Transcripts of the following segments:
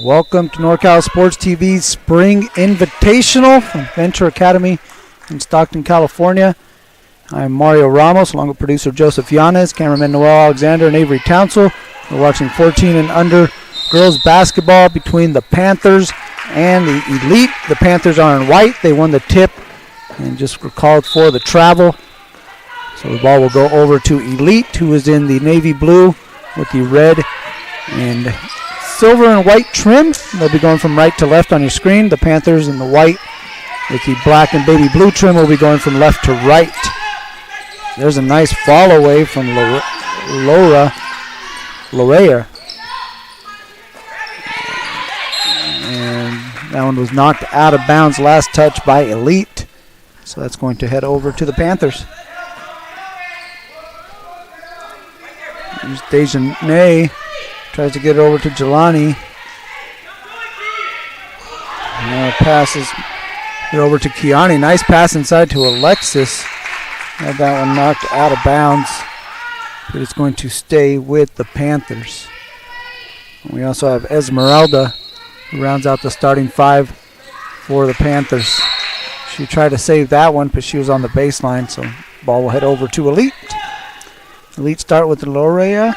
Welcome to NorCal Sports TV's Spring Invitational from Venture Academy in Stockton, California. I'm Mario Ramos, along with producer Joseph Yanez, cameraman Noel Alexander, and Avery Townsell. We're watching 14 and under girls basketball between the Panthers and the Elite. The Panthers are in white. They won the tip and just were called for the travel. So the ball will go over to Elite, who is in the navy blue with the red and silver and white trim. They'll be going from right to left on your screen. The Panthers in the white with the black and baby blue trim will be going from left to right. There's a nice fall away from Lorea. And that one was knocked out of bounds last touch by Elite. So that's going to head over to the Panthers. Here's Dejanay Tries to get it over to Jelani. Now passes it over to Kiani. Nice pass inside to Alexis. Had that one knocked out of bounds, but it's going to stay with the Panthers. We also have Esmeralda, who rounds out the starting five for the Panthers. She tried to save that one, but she was on the baseline, so ball will head over to Elite. Elite start with Loera.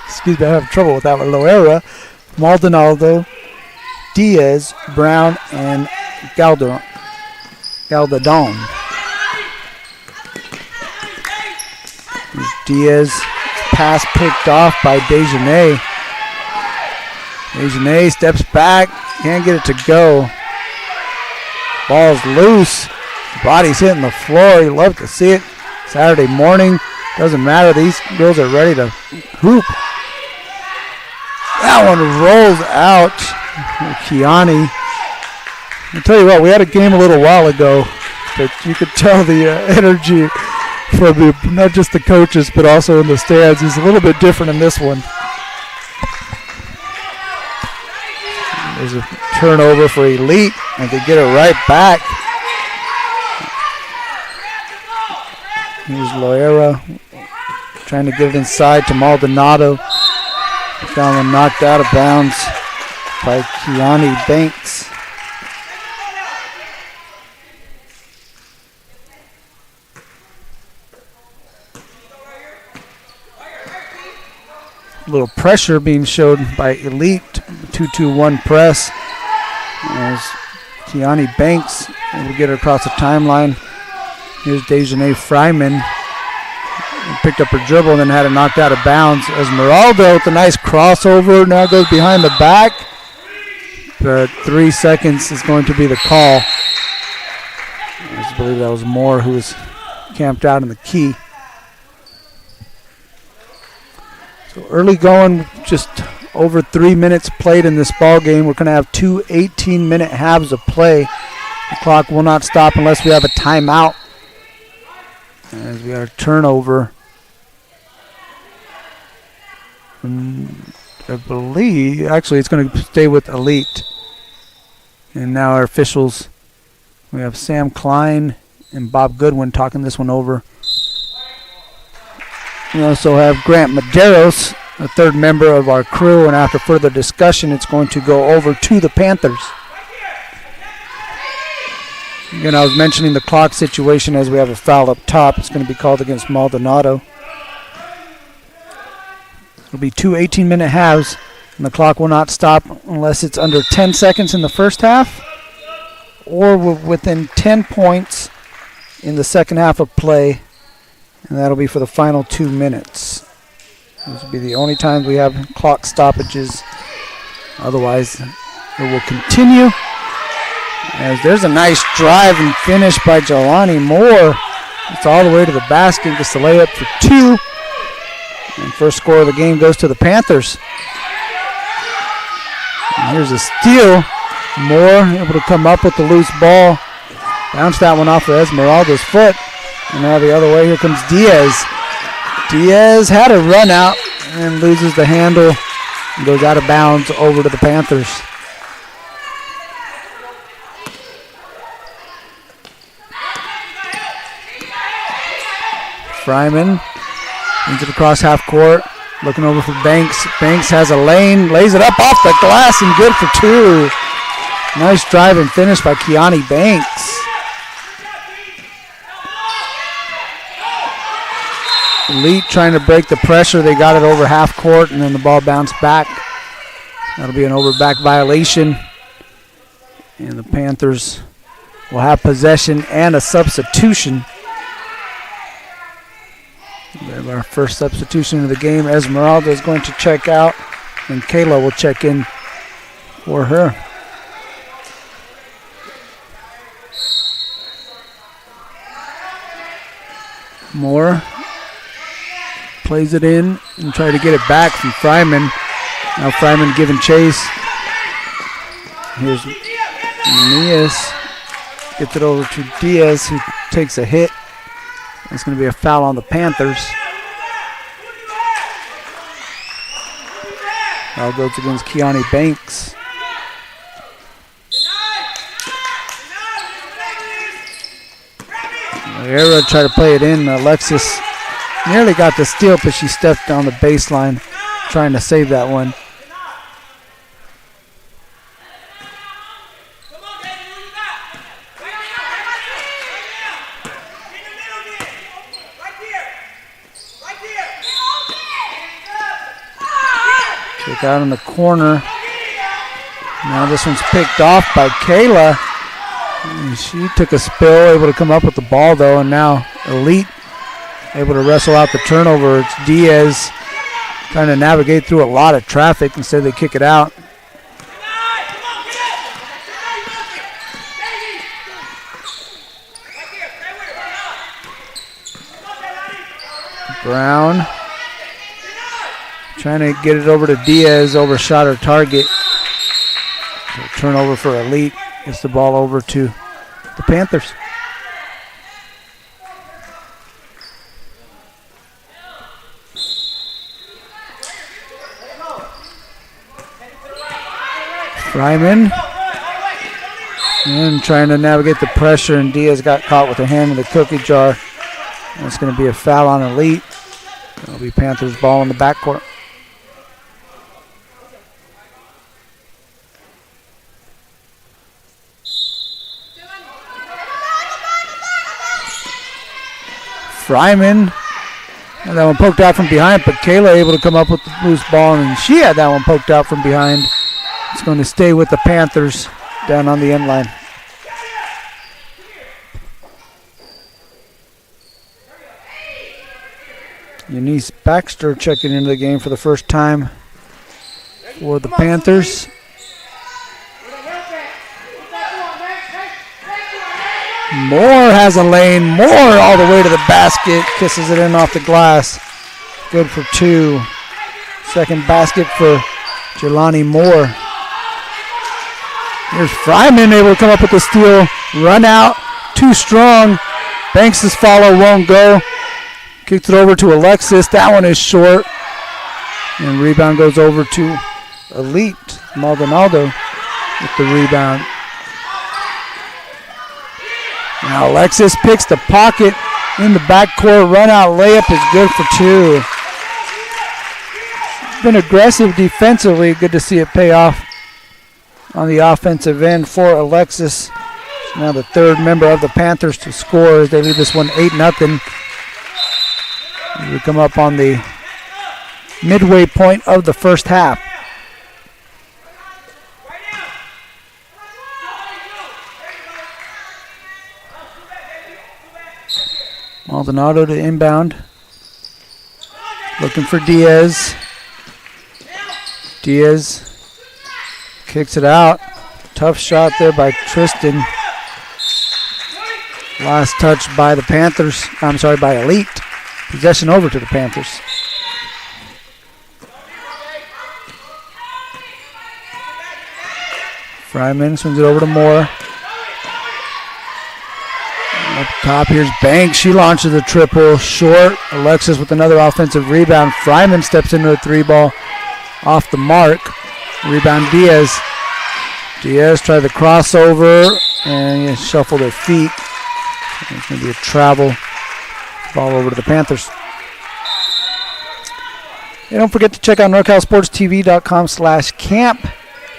Excuse me, I have trouble with that one. Loera, Maldonado, Diaz, Brown, and Galdadon. Diaz, pass picked off by Dejanay. Dejanay steps back, can't get it to go. Ball's loose, body's hitting the floor. You love to see it. Saturday morning, doesn't matter. These girls are ready to hoop. That one rolls out. Kiani. I'll tell you what, we had a game a little while ago, but you could tell the energy from not just the coaches, but also in the stands is a little bit different in this one. There's a turnover for Elite, and they get it right back. Here's Loera trying to get it inside to Maldonado. That one knocked out of bounds by Kiani Banks. A little pressure being showed by Elite. 2-2-1 press. As Kiani Banks able to get her across the timeline. Here's Dejanay Fryman. Picked up her dribble and then had it knocked out of bounds. Esmeralda with a nice crossover. Now goes behind the back. But 3 seconds is going to be the call. I believe that was Moore who was camped out in the key. So early going, just over 3 minutes played in this ball game. We're going to have 2 18-minute halves of play. The clock will not stop unless we have a timeout. As we got a turnover. I believe, actually, it's going to stay with Elite. And now our officials, we have Sam Klein and Bob Goodwin talking this one over. We also have Grant Medeiros, a third member of our crew, and after further discussion, it's going to go over to the Panthers. Again, I was mentioning the clock situation as we have a foul up top. It's going to be called against Maldonado. It'll be 2 18-minute halves, and the clock will not stop unless it's under 10 seconds in the first half or within 10 points in the second half of play, and that'll be for the final 2 minutes. These will be the only times we have clock stoppages. Otherwise, it will continue. As there's a nice drive and finish by Jelani Moore. It's all the way to the basket, gets the layup for 2. And first score of the game goes to the Panthers. And here's a steal. Moore able to come up with the loose ball. Bounce that one off of Esmeralda's foot. And now the other way, here comes Diaz. Diaz had a run out and loses the handle and goes out of bounds over to the Panthers. Fryman brings it across half court, looking over for Banks. Banks has a lane, lays it up off the glass and good for 2. Nice drive and finish by Kiani Banks. Elite trying to break the pressure. They got it over half court and then the ball bounced back. That'll be an over-back violation. And the Panthers will have possession and a substitution. We have our first substitution of the game. Esmeralda is going to check out, and Kayla will check in for her. Moore plays it in and try to get it back from Fryman. Now Fryman giving chase. Here's Nias. Gets it over to Diaz, who takes a hit. It's going to be a foul on the Panthers. Foul goes against Keani Banks. Era tried to play it in. Alexis nearly got the steal, but she stepped on the baseline trying to save that one. Kick out in the corner. Now this one's picked off by Kayla. And she took a spill, able to come up with the ball though, and now Elite able to wrestle out the turnover. It's Diaz trying to navigate through a lot of traffic. Instead they kick it out. Brown trying to get it over to Diaz, overshot her target. So turnover for Elite. Gets the ball over to the Panthers. Fryman. And trying to navigate the pressure, and Diaz got caught with her hand in the cookie jar. That's going to be a foul on Elite. It'll be Panthers ball in the backcourt. Fryman. And that one poked out from behind, but Kayla able to come up with the loose ball, and she had that one poked out from behind. It's going to stay with the Panthers down on the end line. Eunice Baxter checking into the game for the first time for the Panthers. Moore has a lane. Moore all the way to the basket. Kisses it in off the glass. Good for two. Second basket for Jelani Moore. Here's Fryman able to come up with the steal. Run out. Too strong. Banks' follow won't go. Kicked it over to Alexis. That one is short. And rebound goes over to Elite. Maldonado with the rebound. Now Alexis picks the pocket in the backcourt. Run out layup is good for two. Been aggressive defensively. Good to see it pay off on the offensive end for Alexis. Now the third member of the Panthers to score as they lead this one 8-0. We come up on the midway point of the first half. Maldonado to inbound. Looking for Diaz. Diaz kicks it out. Tough shot there by Tristan. Last touch by the Panthers. I'm sorry, by Elite. Possession over to the Panthers. Fryman swings it over to Moore. Up top, here's Banks. She launches a triple. Short. Alexis with another offensive rebound. Fryman steps into a three ball. Off the mark. Rebound Diaz. Diaz tried the crossover and shuffled her feet. It's going to be a travel. Ball over to the Panthers. And don't forget to check out NorCalSportsTV.com/camp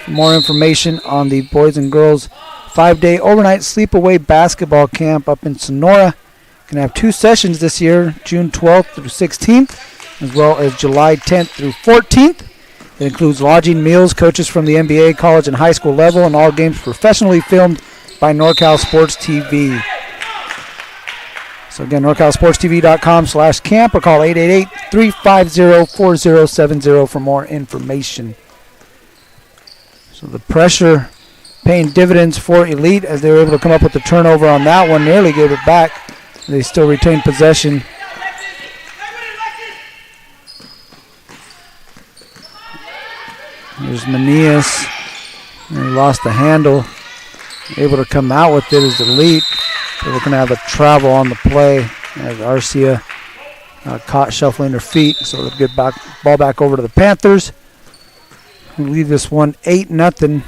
for more information on the boys and girls 5-day overnight sleepaway basketball camp up in Sonora. Going to have 2 sessions this year, June 12th through 16th, as well as July 10th through 14th. It includes lodging, meals, coaches from the NBA, college, and high school level, and all games professionally filmed by NorCal Sports TV. So again, NorCalSportsTV.com/camp or call 888-350-4070 for more information. So the pressure paying dividends for Elite as they were able to come up with the turnover on that one. Nearly gave it back. They still retain possession. Here's Manias. He lost the handle. Able to come out with it is Elite. So we're going to have a travel on the play as Arcia caught shuffling her feet. So they'll get ball back over to the Panthers. We leave this one 8-0.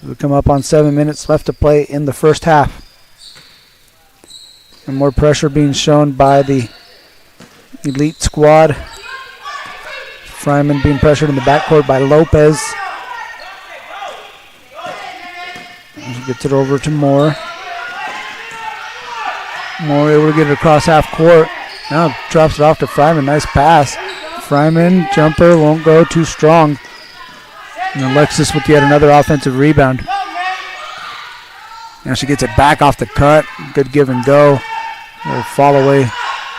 We come up on 7 minutes left to play in the first half. And more pressure being shown by the elite squad. Fryman being pressured in the backcourt by Lopez. He gets it over to Moore. Moore able to get it across half court. Now drops it off to Fryman. Nice pass. Fryman, jumper, won't go, too strong. And Alexis with yet another offensive rebound. Now she gets it back off the cut. Good give and go. A little fall away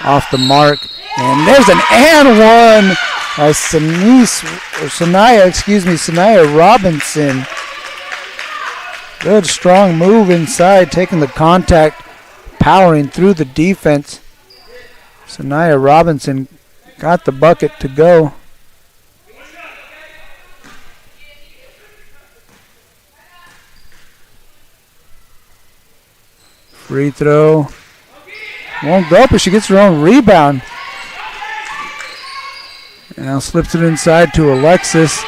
off the mark. And there's an and one by Sanaya Robinson. Good strong move inside, taking the contact, powering through the defense. Sanaya Robinson got the bucket to go. Free throw. Won't go, but she gets her own rebound. And now slips it inside to Alexis.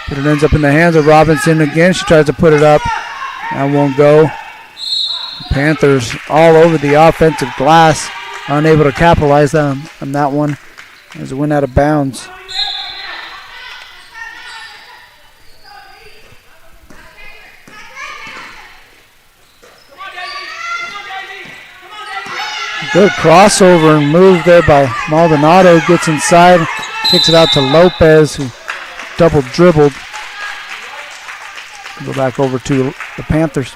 But it ends up in the hands of Robinson again. She tries to put it up. That won't go. Panthers all over the offensive glass. Unable to capitalize on that one as it went out of bounds. Good crossover and move there by Maldonado. Gets inside, kicks it out to Lopez, who double dribbled. Go back over to the Panthers.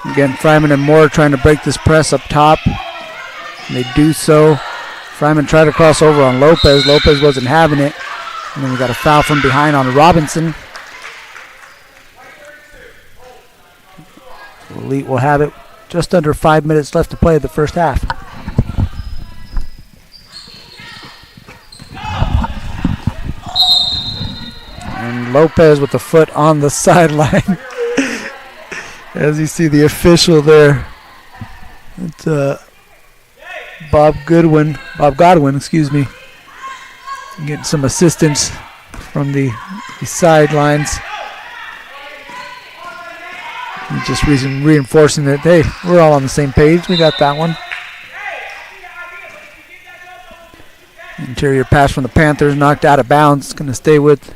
Again, Fryman and Moore trying to break this press up top. And they do so. Fryman tried to cross over on Lopez. Lopez wasn't having it. And then we got a foul from behind on Robinson. Elite will have it. Just under 5 minutes left to play the first half. And Lopez with the foot on the sideline. As you see the official there. It's Bob Godwin, excuse me. Getting some assistance from the sidelines. And just reinforcing that, hey, we're all on the same page. We got that one. Interior pass from the Panthers, knocked out of bounds. Going to stay with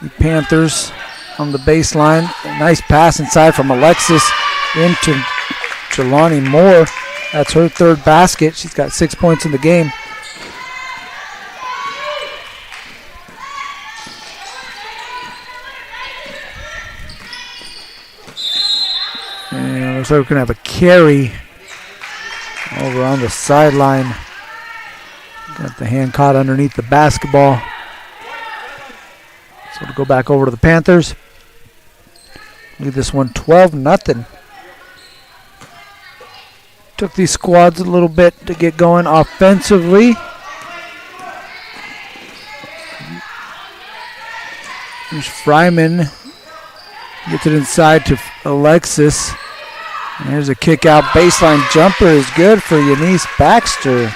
the Panthers on the baseline. A nice pass inside from Alexis into Jelani Moore. That's her third basket. She's got 6 points in the game. And looks like we're going to have a carry over on the sideline. Got the hand caught underneath the basketball. So to go back over to the Panthers. Leave this one 12-0. Took these squads a little bit to get going offensively. Here's Fryman. Gets it inside to Alexis. And there's a kick out baseline jumper is good for Yanis Baxter.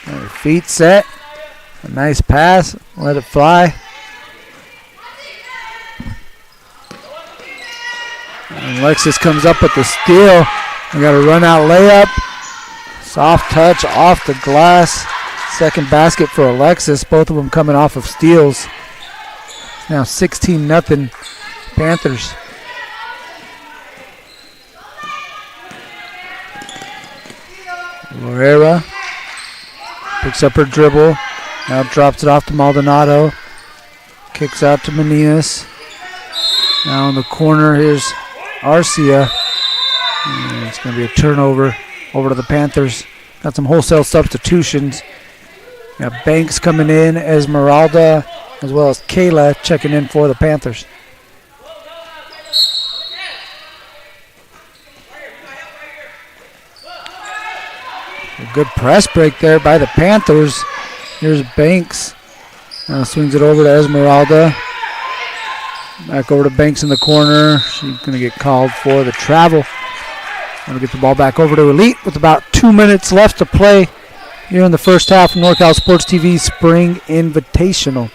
Her feet set. A nice pass. Let it fly. And Alexis comes up with the steal. We got a run out layup. Soft touch off the glass. Second basket for Alexis. Both of them coming off of steals. Now 16-0 Panthers. Lorera picks up her dribble. Now drops it off to Maldonado. Kicks out to Meninas. Now in the corner, here's Arcia. And it's going to be a turnover over to the Panthers. Got some wholesale substitutions. Got Banks coming in, Esmeralda, as well as Kayla checking in for the Panthers. A good press break there by the Panthers. Here's Banks. Now swings it over to Esmeralda. Back over to Banks in the corner. She's going to get called for the travel. Going to get the ball back over to Elite with about 2 minutes left to play here in the first half of NorCal Sports TV Spring Invitational.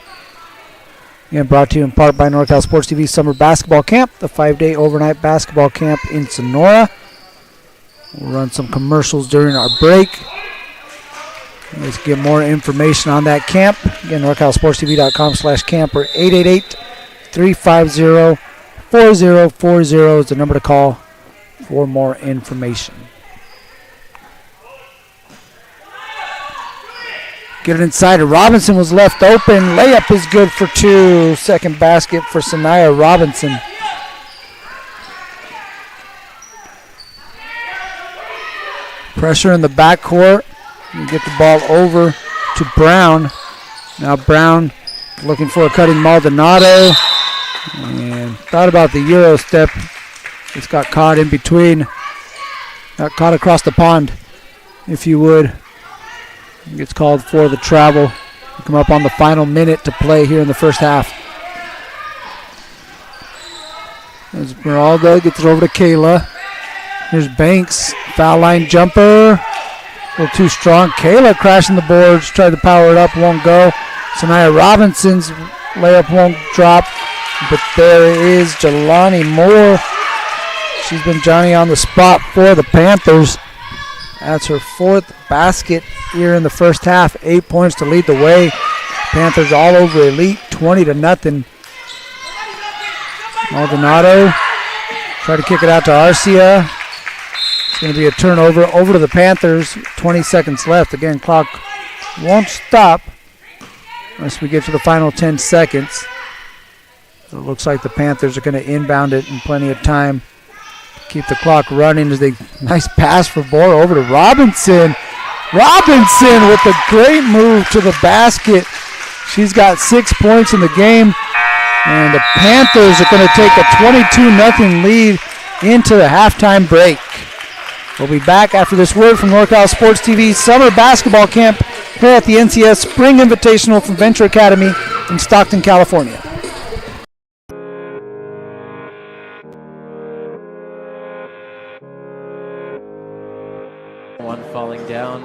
Again, brought to you in part by NorCal Sports TV Summer Basketball Camp, the 5-day overnight basketball camp in Sonora. We'll run some commercials during our break. Let's get more information on that camp. Again, NorCalSportsTV.com/camp or 888-350-4040 is the number to call for more information. Get it inside. Robinson was left open. Layup is good for two. Second basket for Sanaya Robinson. Pressure in the backcourt. You get the ball over to Brown. Now Brown looking for a cutting Maldonado. And thought about the Euro step. Just got caught in between. Got caught across the pond, if you would. Gets called for the travel. Come up on the final minute to play here in the first half. Esmeralda gets it over to Kayla. Here's Banks. Foul line jumper. A little too strong. Kayla crashing the boards. Tried to power it up. Won't go. Sanaya Robinson's layup won't drop. But there is Jelani Moore. She's been Johnny on the spot for the Panthers. That's her fourth basket here in the first half. 8 points to lead the way. Panthers all over Elite, 20-0. Maldonado try to kick it out to Arcia. It's going to be a turnover over to the Panthers. 20 seconds left. Again, clock won't stop unless we get to the final 10 seconds. So it looks like the Panthers are going to inbound it in plenty of time. Keep the clock running as they nice pass for Bora over to Robinson. Robinson with a great move to the basket. She's got 6 points in the game. And the Panthers are going to take a 22-0 lead into the halftime break. We'll be back after this word from NorCal Sports TV Summer Basketball Camp here at the NCS Spring Invitational from Venture Academy in Stockton, California. One falling down.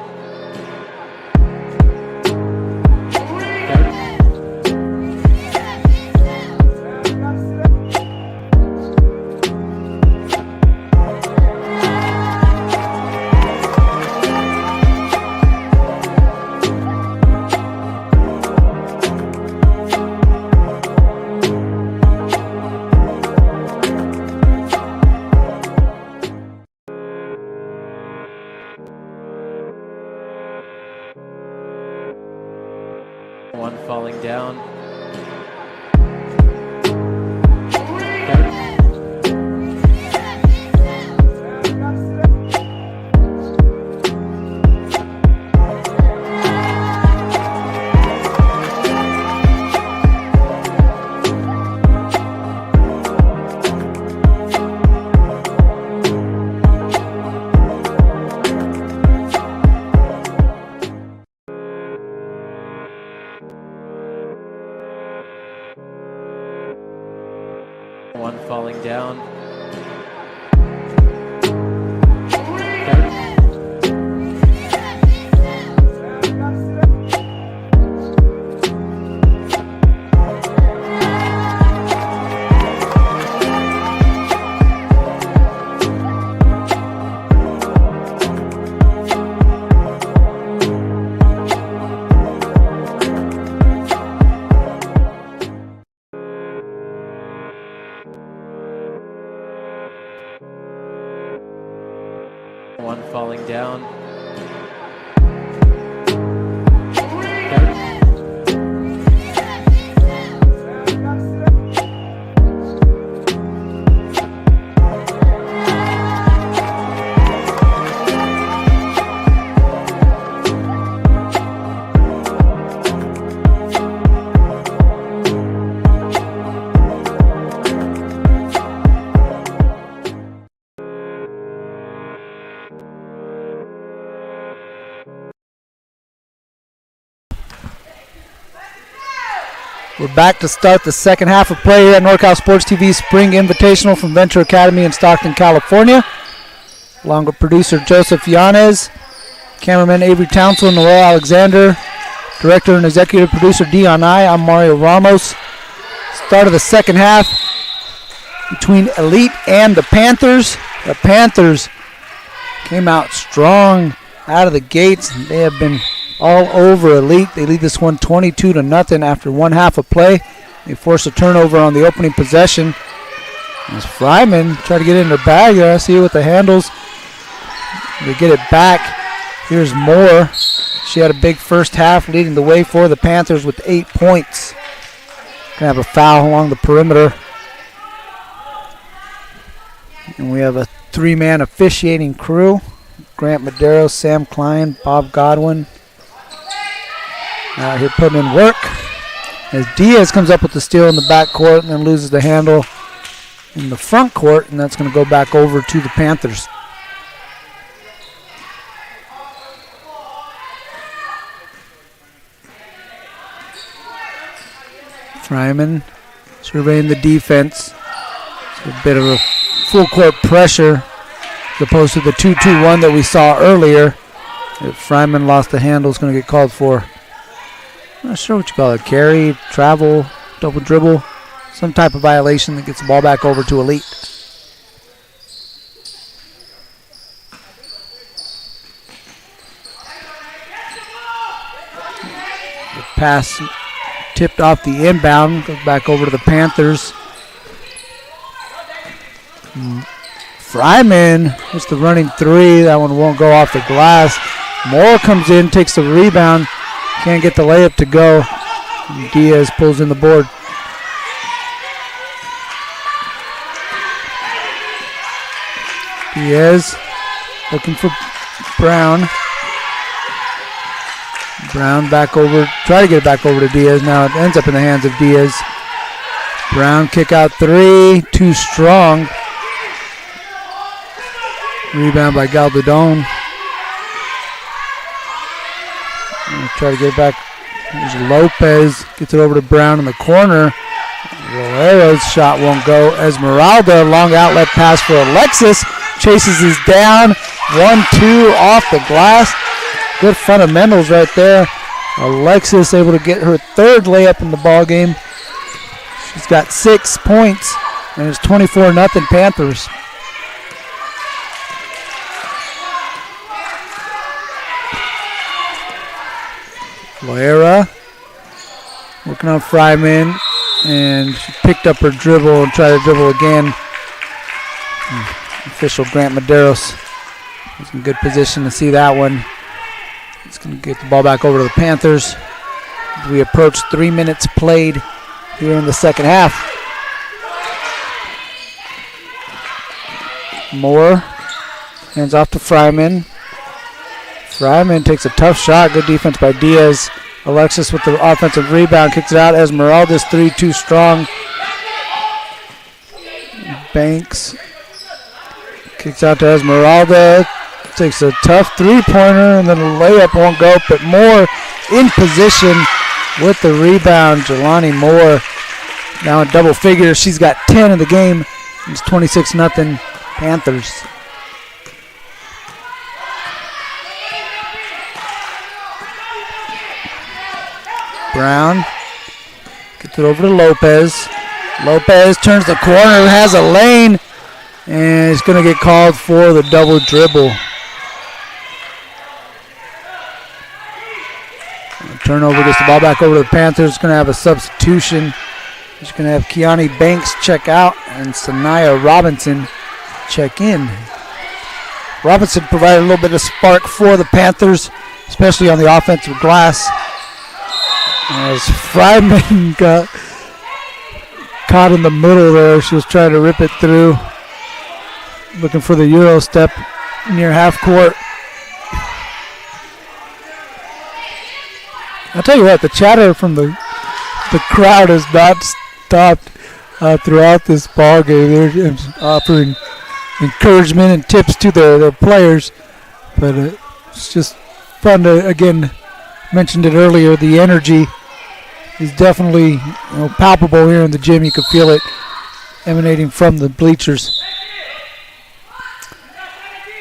One falling down. One falling down. We're back to start the second half of play here at NorCal Sports TV Spring Invitational from Venture Academy in Stockton, California. Along with producer Joseph Yanez, cameraman Avery Townsend, and Noel Alexander, director and executive producer Dion I. I'm Mario Ramos. Start of the second half between Elite and the Panthers. The Panthers came out strong out of the gates. They have been all over Elite. They lead this one 22-0 after one half of play. They force a turnover on the opening possession. As Fryman try to get in their bag there. I see it with the handles. They get it back. Here's Moore. She had a big first half, leading the way for the Panthers with 8 points. Gonna have a foul along the perimeter. And we have a three-man officiating crew. Grant Madero, Sam Klein, Bob Godwin. Out here putting in work. As Diaz comes up with the steal in the backcourt and then loses the handle in the front court, and that's going to go back over to the Panthers. Fryman surveying the defense. It's a bit of a full court pressure as opposed to the 2-2-1 that we saw earlier. If Fryman lost the handle, it's going to get called for. I'm not sure what you call it. Carry, travel, double dribble. Some type of violation that gets the ball back over to Elite. The pass tipped off the inbound. Goes back over to the Panthers. Fryman hits the running three. That one won't go off the glass. Moore comes in, takes the rebound. Can't get the layup to go. Diaz pulls in the board. Diaz looking for Brown. Brown back over, try to get it back over to Diaz. Now it ends up in the hands of Diaz. Brown kick out three, too strong. Rebound by Galdadon. Try to get it back. There's Lopez, gets it over to Brown in the corner. Rolero's shot won't go. Esmeralda, long outlet pass for Alexis. Chases is down. 1-2 off the glass. Good fundamentals right there. Alexis able to get her third layup in the ball game. She's got 6 points, and it's 24-0 Panthers. Loera working on Fryman, and she picked up her dribble and tried to dribble again. Official Grant Maderos was in good position to see that one. He's going to get the ball back over to the Panthers as we approach 3 minutes played here in the second half. Moore hands off to Fryman. Fryman takes a tough shot. Good defense by Diaz. Alexis with the offensive rebound. Kicks it out. Esmeralda's three too strong. Banks kicks out to Esmeralda. Takes a tough three-pointer, and then a layup won't go. But Moore in position with the rebound. Jelani Moore now in double figures. She's got 10 in the game. It's 26-0 Panthers. Brown gets it over to Lopez. Lopez turns the corner, has a lane, and it's going to get called for the double dribble. Turnover gets the ball back over to the Panthers. Going to have a substitution. He's going to have Kiani Banks check out and Sanaya Robinson check in. Robinson provided a little bit of spark for the Panthers, especially on the offensive glass. As Fryman got caught in the middle there, she was trying to rip it through, looking for the Euro step near half court. I'll tell you what, the chatter from the crowd has not stopped throughout this ball game. They're offering encouragement and tips to their players, but it's just fun to, again, mentioned it earlier, the energy is definitely palpable here in the gym. You can feel it emanating from the bleachers.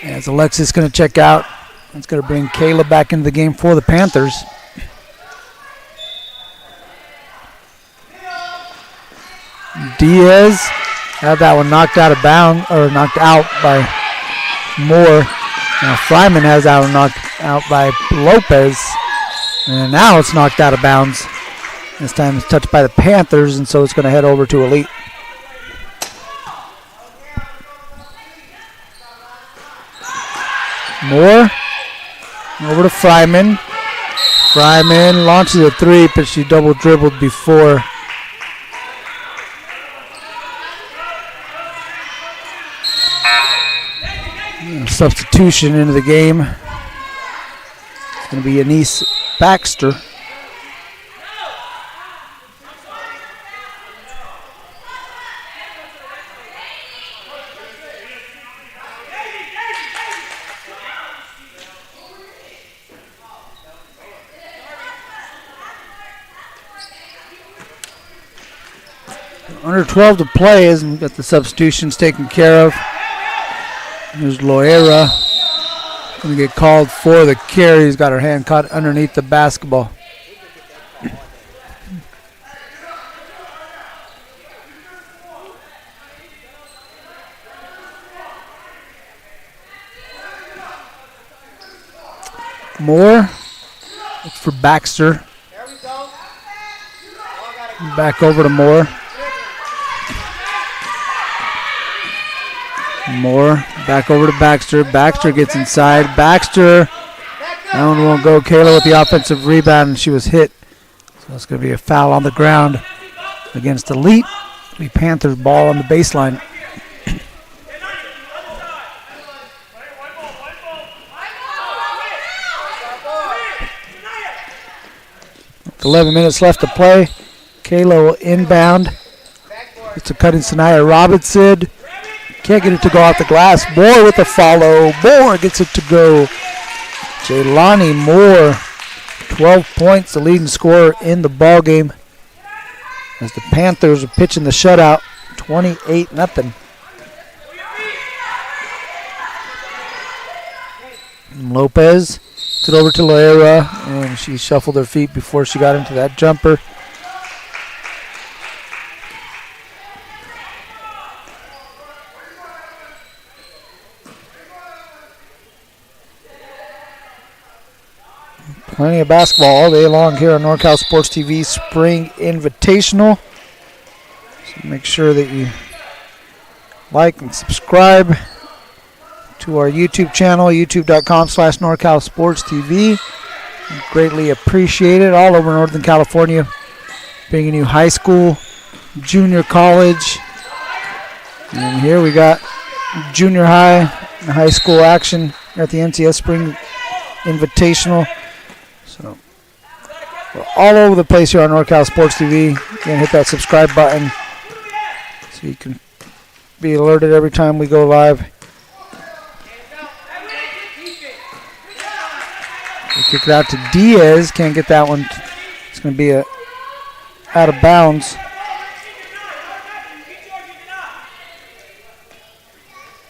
As Alexis going to check out, it's going to bring Kayla back into the game for the Panthers. Diaz had that one knocked out of bounds, or knocked out by Moore. Now Fryman has that one knocked out by Lopez. And now it's knocked out of bounds. This time it's touched by the Panthers, and so it's going to head over to Elite. Moore over to Fryman. Fryman launches a three, but she double dribbled before. Substitution into the game. It's going to be Anise Baxter. Under 12 to play as we got the substitutions taken care of. There's Loera. Going to get called for the carry. He's got her hand caught underneath the basketball. Moore. Looks for Baxter. Back over to Moore. Moore back over to Baxter. Baxter gets inside. Baxter. That one won't go. Kayla with the offensive rebound, and she was hit. So it's going to be a foul on the ground against Elite. The Panthers ball on the baseline. With 11 minutes left to play. Kayla will inbound. It's a cut in Sanaya Robinson. Can't get it to go off the glass. Moore with the follow. Moore gets it to go. Jaylani Moore, 12 points, the leading scorer in the ball game. As the Panthers are pitching the shutout, 28-0. Lopez took it over to Loera, and she shuffled her feet before she got into that jumper. Plenty of basketball all day long here on NorCal Sports TV Spring Invitational. So make sure that you like and subscribe to our YouTube channel, youtube.com/NorCal Sports TV. Greatly appreciate it. All over Northern California, bringing you high school, junior college. And here we got junior high and high school action at the NCS Spring Invitational. So we're all over the place here on NorCal Sports TV. Again, hit that subscribe button so you can be alerted every time we go live. We kick it out to Diaz. Can't get that one. It's going to be out of bounds.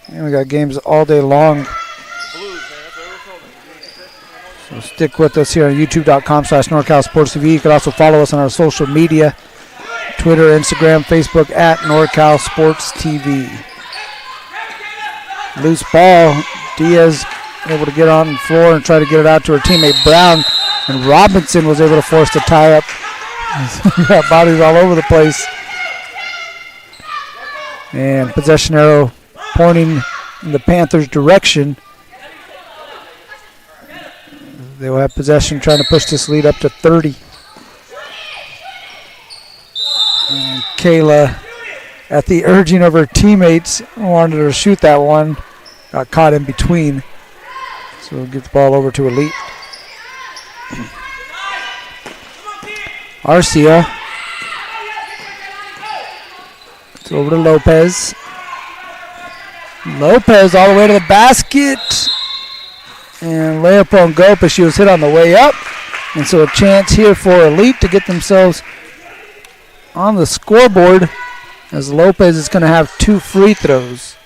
And we got games all day long. So stick with us here on youtube.com/NorCal Sports TV. You can also follow us on our social media, Twitter, Instagram, Facebook at NorCal Sports TV. Loose ball. Diaz able to get on the floor and try to get it out to her teammate Brown. And Robinson was able to force the tie up. Got bodies all over the place. And possession arrow pointing in the Panthers' direction. They will have possession, trying to push this lead up to 30. And Kayla, at the urging of her teammates, wanted her to shoot that one. Got caught in between. So we'll get the ball over to Elite. Arcia. It's over to Lopez. Lopez all the way to the basket. And layup on go, but she was hit on the way up. And so a chance here for Elite to get themselves on the scoreboard, as Lopez is going to have 2 free throws.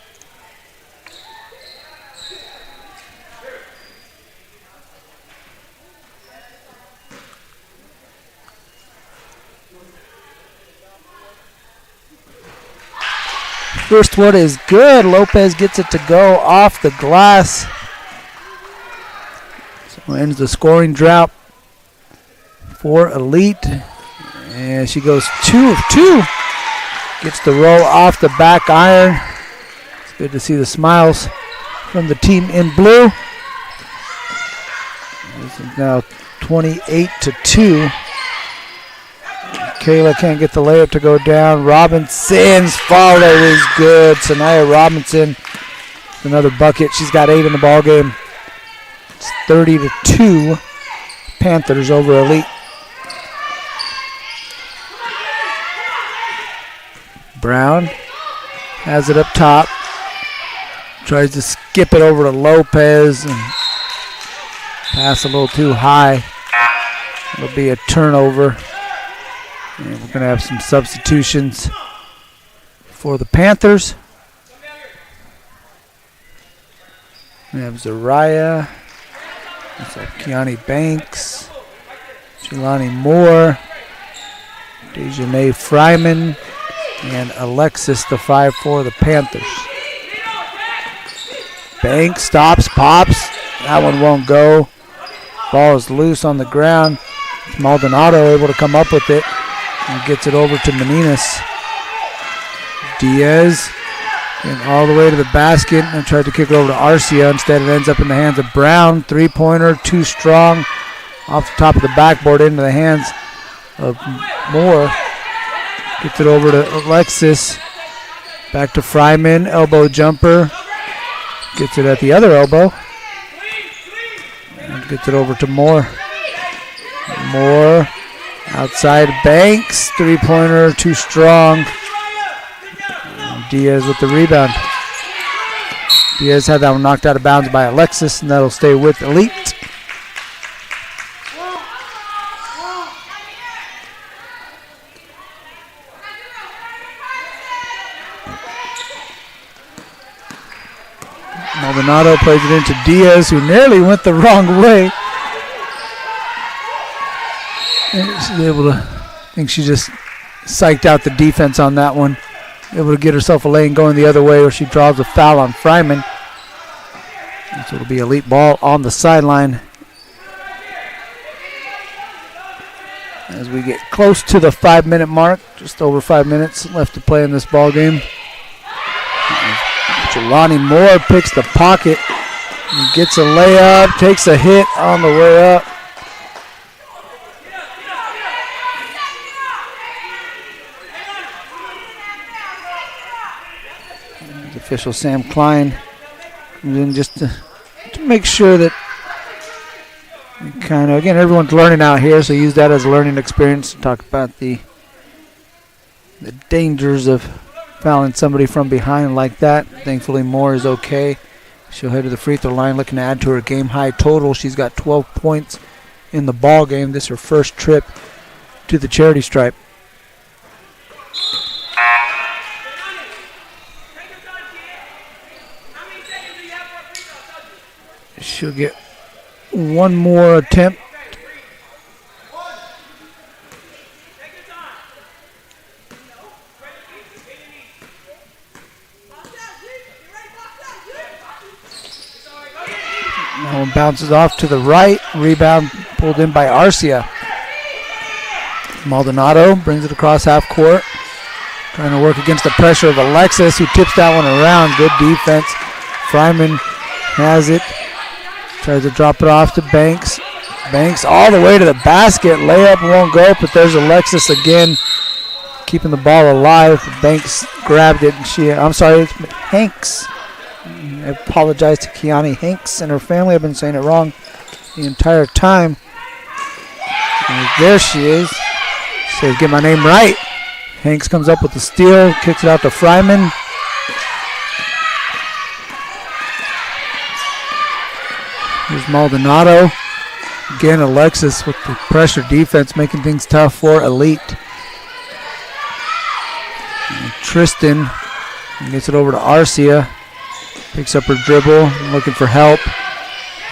First one is good. Lopez gets it to go off the glass. So ends the scoring drought for Elite. And she goes 2 of 2. Gets the roll off the back iron. It's good to see the smiles from the team in blue. This is now 28-2. Kayla can't get the layup to go down. Robinson's follow is good. Sanaya Robinson, another bucket. She's got 8 in the ball game. It's 30-2. Panthers over Elite. Brown has it up top. Tries to skip it over to Lopez and pass a little too high. It'll be a turnover. And we're going to have some substitutions for the Panthers. We have Zariah. That's Kiani Banks. Jelani Moore. Dejanay Fryman. And Alexis, the 5 for the Panthers. Banks stops, pops. That one won't go. Ball is loose on the ground. Maldonado able to come up with it. And gets it over to Meninas. Diaz and all the way to the basket and tried to kick it over to Arcia. Instead it ends up in the hands of Brown. 3-pointer, too strong. Off the top of the backboard into the hands of Moore. Gets it over to Alexis. Back to Fryman. Elbow jumper. Gets it at the other elbow. And gets it over to Moore. Moore. Outside Banks, 3-pointer, too strong. Diaz with the rebound. Diaz had that one knocked out of bounds by Alexis, and that'll stay with Elite. Maldonado plays it into Diaz, who nearly went the wrong way. She's able to, I think she just psyched out the defense on that one. Able to get herself a lane going the other way, or she draws a foul on Fryman. And so it'll be Elite ball on the sideline as we get close to the 5-minute mark. Just over 5 minutes left to play in this ball game. Jelani Moore picks the pocket and gets a layup, takes a hit on the way up. Official Sam Klein comes in just to make sure that kind of, again, everyone's learning out here, so use that as a learning experience to talk about the dangers of fouling somebody from behind like that. Thankfully, Moore is okay. She'll head to the free throw line looking to add to her game high total. She's got 12 points in the ball game. This is her first trip to the charity stripe. She'll get one more attempt. That one bounces off to the right. Rebound pulled in by Arcia. Maldonado brings it across half court. Trying to work against the pressure of Alexis, who tips that one around. Good defense. Fryman has it. Tries to drop it off to Banks. Banks all the way to the basket. Layup won't go, but there's Alexis again, keeping the ball alive. Banks grabbed it. It's Hanks. I apologize to Kiani Hanks and her family. I've been saying it wrong the entire time. And there she is. Says, get my name right. Hanks comes up with the steal, kicks it out to Fryman. Here's Maldonado. Again, Alexis with the pressure defense making things tough for Elite. And Tristan gets it over to Arcia. Picks up her dribble, looking for help.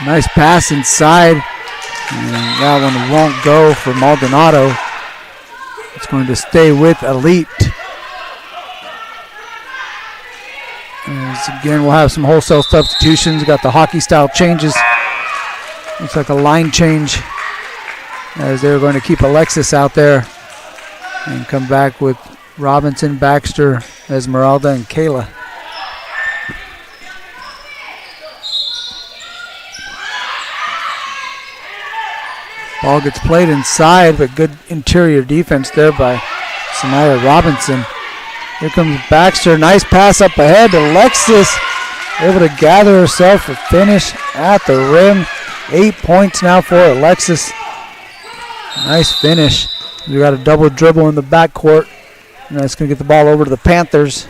Nice pass inside. And that one won't go for Maldonado. It's going to stay with Elite. As again, we'll have some wholesale substitutions. Got the hockey style changes. Looks like a line change as they're going to keep Alexis out there and come back with Robinson, Baxter, Esmeralda, and Kayla. Ball gets played inside, but good interior defense there by Sanaya Robinson. Here comes Baxter. Nice pass up ahead to Alexis. Able to gather herself a finish at the rim. 8 points now for Alexis. Nice finish. We got a double dribble in the backcourt. And that's going to get the ball over to the Panthers.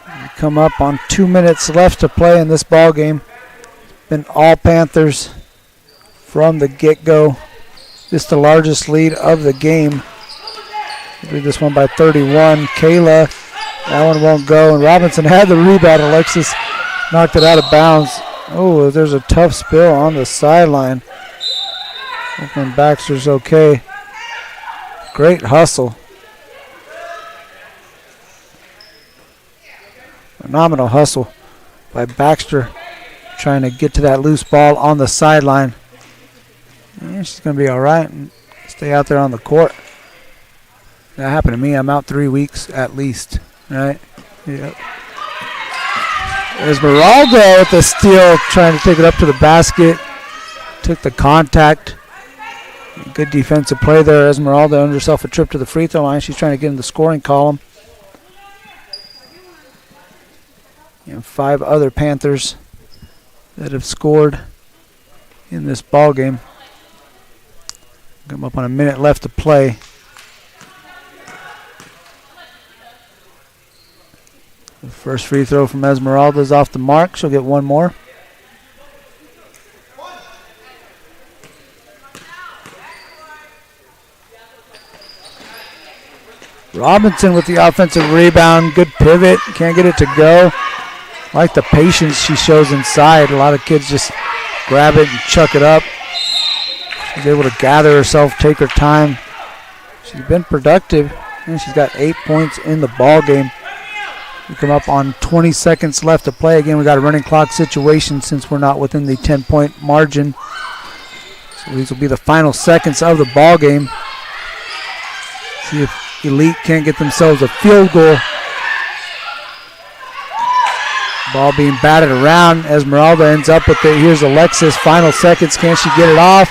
We come up on 2 minutes left to play in this ball game. Been all Panthers from the get-go. This is the largest lead of the game. Lead this one by 31. Kayla, that one won't go. And Robinson had the rebound. Alexis knocked it out of bounds. Oh, there's a tough spill on the sideline. Hoping Baxter's okay. Great hustle. Phenomenal hustle by Baxter, trying to get to that loose ball on the sideline. Yeah, she's going to be all right and stay out there on the court. That happened to me. I'm out 3 weeks at least, right? Yep. Esmeralda with the steal, trying to take it up to the basket. Took the contact. Good defensive play there. Esmeralda earned herself a trip to the free throw line. She's trying to get in the scoring column. And 5 other Panthers that have scored in this ball game. Come up on a minute left to play. The first free throw from Esmeralda is off the mark. She'll get one more. Robinson with the offensive rebound. Good pivot. Can't get it to go. Like the patience she shows inside. A lot of kids just grab it and chuck it up. She's able to gather herself, take her time. She's been productive, and she's got 8 points in the ball game. We come up on 20 seconds left to play. Again, we got a running clock situation since we're not within the 10-point margin. So these will be the final seconds of the ball game. See if Elite can't get themselves a field goal. Ball being batted around. Esmeralda ends up with it. Here's Alexis. Final seconds. Can she get it off?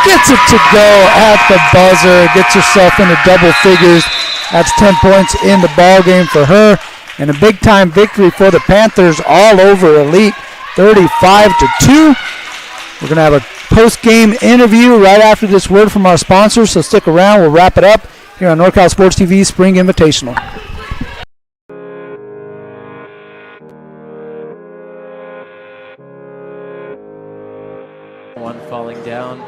Gets it to go at the buzzer. Gets herself into double figures. That's 10 points in the ball game for her. And a big-time victory for the Panthers all over Elite, 35-2. We're going to have a post-game interview right after this word from our sponsors, so stick around. We'll wrap it up here on NorCal Sports TV Spring Invitational. One falling down.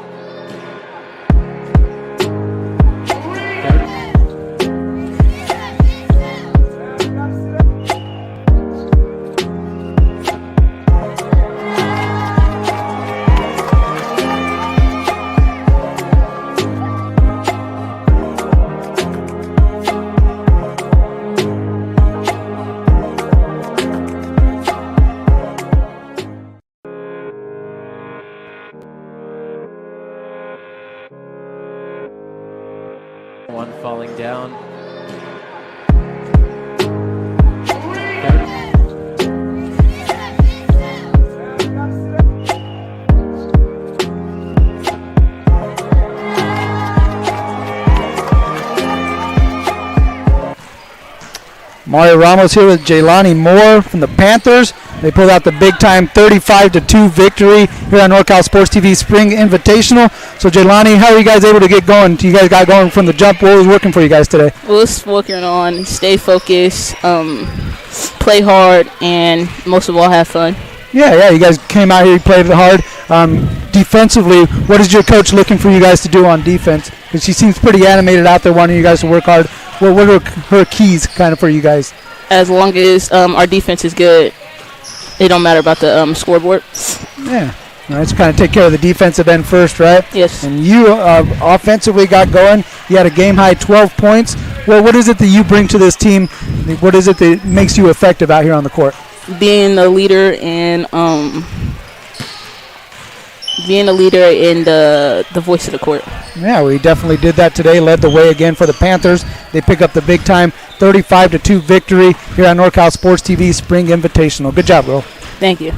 One falling down. Mario Ramos here with Jaylani Moore from the Panthers. They pulled out the big-time 35-2 victory here on NorCal Sports TV Spring Invitational. So, Jaylani, how are you guys able to get going? You guys got going from the jump. What was working for you guys today? Well, it's working on stay focused, play hard, and most of all, have fun. Yeah, you guys came out here, you played it hard. Defensively, what is your coach looking for you guys to do on defense? Because she seems pretty animated out there, wanting you guys to work hard. What are her keys kind of for you guys? As long as our defense is good, it don't matter about the scoreboard. Yeah. Let's kind of take care of the defensive end first, right? Yes. And you offensively got going. You had a game-high 12 points. Well, what is it that you bring to this team? What is it that makes you effective out here on the court? Being a leader and the voice of the court. Yeah, we definitely did that today. Led the way again for the Panthers. They pick up the big-time 35-2 victory here on NorCal Sports TV Spring Invitational. Good job, bro. Thank you.